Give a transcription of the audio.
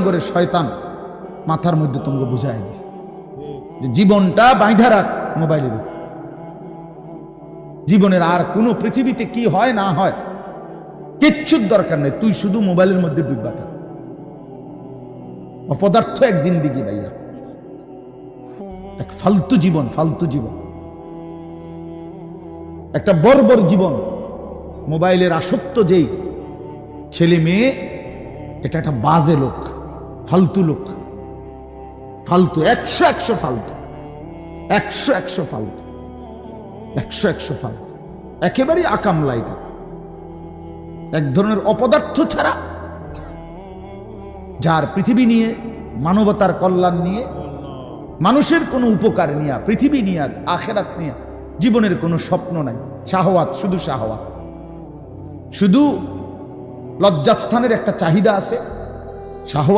করে শয়তান মাথার মধ্যে তোমাকে বুঝাই দিস যে জীবনটা বাইধা রাখ মোবাইলের উপর। জীবনের আর কোনো পৃথিবীতে কি হয় না হয় কিচ্ছুর দরকার নেই, তুই শুধু মোবাইলের মধ্যে ডুববা থাক। অপদার্থ এক জিন্দিগি ভাইয়া, এক ফালতু জীবন, ফালতু জীবন, একটা বর্বর জীবন। মোবাইলের আসক্ত যেই ছেলে মেয়ে, এটা একটা বাজে লোক, ফালতু লোক, ফালতু, 100 ফালতু, 100 ফালতু, 100 ফালতু, একেবারেই আকামলা। এটা এক ধরনের অপদার্থ ছাড়া, যার পৃথিবী নিয়ে, মানবতার কল্যাণ নিয়ে, মানুষের কোনো উপকার নিয়ে, পৃথিবী নিয়ে, আখেরাত নিয়ে জীবনের কোনো স্বপ্ন নাই। শাহওয়াত, শুধু শাহওয়াত, শুধু লজ্জাস্থানের একটা চাহিদা আছে, শাহওয়াত।